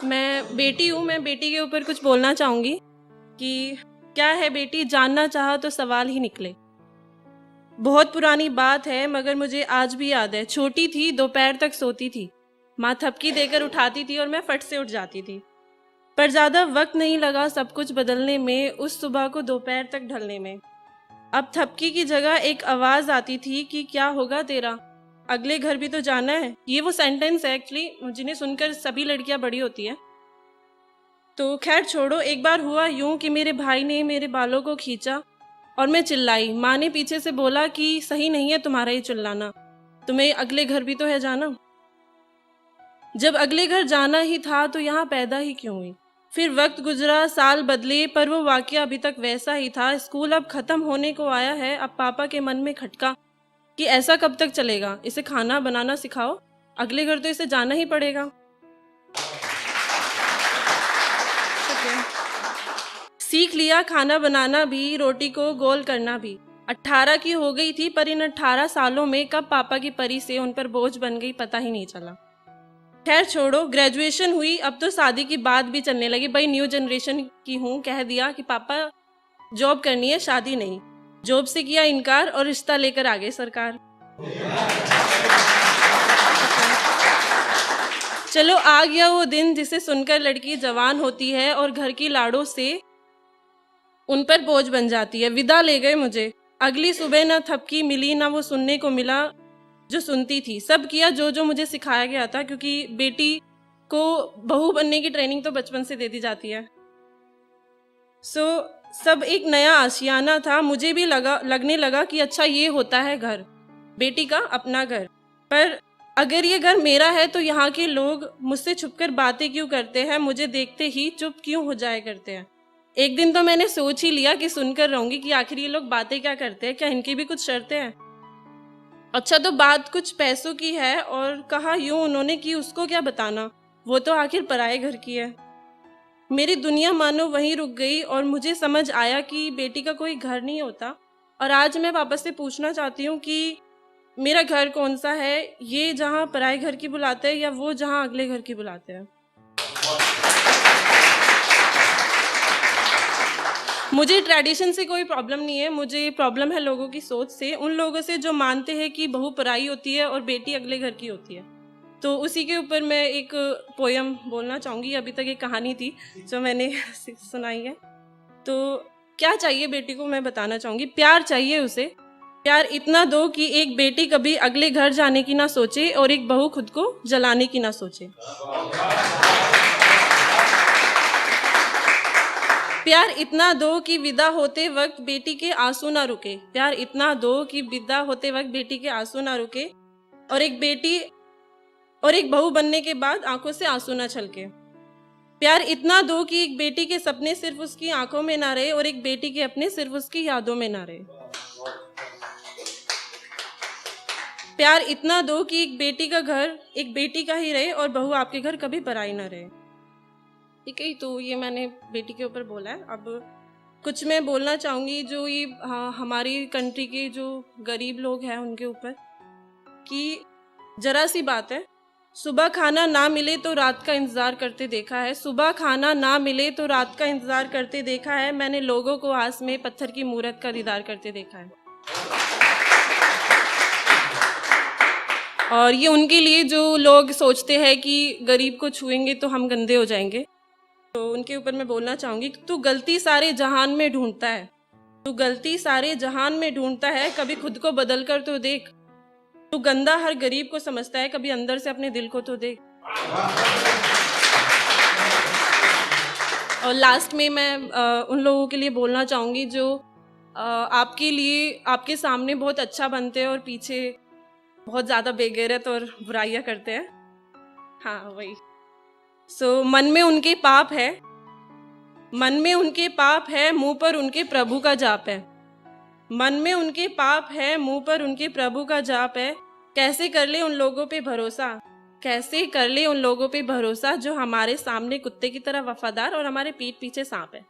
मैं बेटी हूँ, मैं बेटी के ऊपर कुछ बोलना चाहूँगी कि क्या है बेटी, जानना चाहा तो सवाल ही निकले। बहुत पुरानी बात है मगर मुझे आज भी याद है। छोटी थी, दोपहर तक सोती थी, माँ थपकी देकर उठाती थी और मैं फट से उठ जाती थी। पर ज़्यादा वक्त नहीं लगा सब कुछ बदलने में, उस सुबह को दोपहर तक ढलने में। अब थपकी की जगह एक आवाज़ आती थी कि क्या होगा तेरा, अगले घर भी तो जाना है। ये वो सेंटेंस है एक्चुअली जिन्हें सुनकर सभी लड़कियां बड़ी होती हैं। तो खैर छोड़ो, एक बार हुआ यूं कि मेरे भाई ने मेरे बालों को खींचा और मैं चिल्लाई। माँ ने पीछे से बोला कि सही नहीं है तुम्हारा ये चिल्लाना, तुम्हें अगले घर भी तो है जाना। जब अगले घर जाना ही था तो यहाँ पैदा ही क्यों हुई। फिर वक्त गुजरा, साल बदले, पर वो वाकया अभी तक वैसा ही था। स्कूल अब खत्म होने को आया है। अब पापा के मन में खटका कि ऐसा कब तक चलेगा, इसे खाना बनाना सिखाओ, अगले घर तो इसे जाना ही पड़ेगा। सीख लिया खाना बनाना भी, रोटी को गोल करना भी। 18 की हो गई थी, पर इन 18 सालों में कब पापा की परी से उन पर बोझ बन गई पता ही नहीं चला। खैर छोड़ो, ग्रेजुएशन हुई, अब तो शादी की बात भी चलने लगी। भाई न्यू जनरेशन की हूँ, कह दिया कि पापा जॉब करनी है, शादी नहीं। जॉब से किया इनकार और रिश्ता लेकर आ गई सरकार। चलो आ गया वो दिन जिसे सुनकर लड़की जवान होती है और घर की लाड़ों से उन पर बोझ बन जाती है। विदा ले गए मुझे। अगली सुबह ना थपकी मिली, ना वो सुनने को मिला जो सुनती थी। सब किया जो जो मुझे सिखाया गया था, क्योंकि बेटी को बहू बनने की ट्रेनिंग तो बचपन से दे दी जाती है। सब एक नया आशियाना था। मुझे भी लगने लगा कि अच्छा ये होता है घर, बेटी का अपना घर। पर अगर ये घर मेरा है तो यहाँ के लोग मुझसे छुपकर बातें क्यों करते हैं, मुझे देखते ही चुप क्यों हो जाया करते हैं। एक दिन तो मैंने सोच ही लिया कि सुनकर रहूंगी कि आखिर ये लोग बातें क्या करते हैं, क्या इनकी भी कुछ शर्तें हैं। अच्छा तो बात कुछ पैसों की है, और कहा यूं उन्होंने कि उसको क्या बताना, वो तो आखिर पराए घर की है। मेरी दुनिया मानो वहीं रुक गई और मुझे समझ आया कि बेटी का कोई घर नहीं होता। और आज मैं वापस से पूछना चाहती हूँ कि मेरा घर कौन सा है, ये जहाँ पराए घर की बुलाते हैं या वो जहाँ अगले घर की बुलाते हैं। मुझे ट्रेडिशन से कोई प्रॉब्लम नहीं है, मुझे प्रॉब्लम है लोगों की सोच से, उन लोगों से जो मानते हैं कि बहू पराई होती है और बेटी अगले घर की होती है। तो उसी के ऊपर मैं एक पोयम बोलना चाहूँगी। अभी तक एक कहानी थी जो मैंने सुनाई है। तो क्या चाहिए बेटी को मैं बताना चाहूँगी। प्यार चाहिए उसे, प्यार इतना दो कि एक बेटी कभी अगले घर जाने की ना सोचे और एक बहू खुद को जलाने की ना सोचे। प्यार इतना दो कि विदा होते वक्त बेटी के आंसू ना रुके। प्यार इतना दो कि विदा होते वक्त बेटी के आंसू ना रुके, और एक बहू बनने के बाद आंखों से आंसू ना छलके। प्यार इतना दो कि एक बेटी के सपने सिर्फ उसकी आंखों में ना रहे और एक बेटी के अपने सिर्फ उसकी यादों में ना रहे। प्यार इतना दो कि एक बेटी का घर एक बेटी का ही रहे और बहू आपके घर कभी पराई ना रहे। ठीक है, तो ये मैंने बेटी के ऊपर बोला है। अब कुछ मैं बोलना चाहूँगी जो ये हमारी कंट्री के जो गरीब लोग हैं उनके ऊपर, कि जरा सी बात है, सुबह खाना ना मिले तो रात का इंतज़ार करते देखा है। सुबह खाना ना मिले तो रात का इंतज़ार करते देखा है। मैंने लोगों को आस में पत्थर की मूरत का दीदार करते देखा है। और ये उनके लिए जो लोग सोचते हैं कि गरीब को छुएंगे तो हम गंदे हो जाएंगे, तो उनके ऊपर मैं बोलना चाहूँगी। तू गलती सारे जहान में ढूंढता है, तू गलती सारे जहान में ढूंढता है, कभी खुद को बदल कर तो देख। तू गंदा हर गरीब को समझता है, कभी अंदर से अपने दिल को तो देख। और लास्ट में मैं उन लोगों के लिए बोलना चाहूँगी जो आपके लिए आपके सामने बहुत अच्छा बनते हैं और पीछे बहुत ज़्यादा बेगैरत और बुराइयाँ करते हैं। हाँ वही। मन में उनके पाप है, मन में उनके पाप है, मुंह पर उनके प्रभु का जाप है। मन में उनके पाप है, मुंह पर उनके प्रभु का जाप है। कैसे कर ले उन लोगों पे भरोसा, कैसे कर ले उन लोगों पे भरोसा जो हमारे सामने कुत्ते की तरह वफादार और हमारे पीठ पीछे सांप है।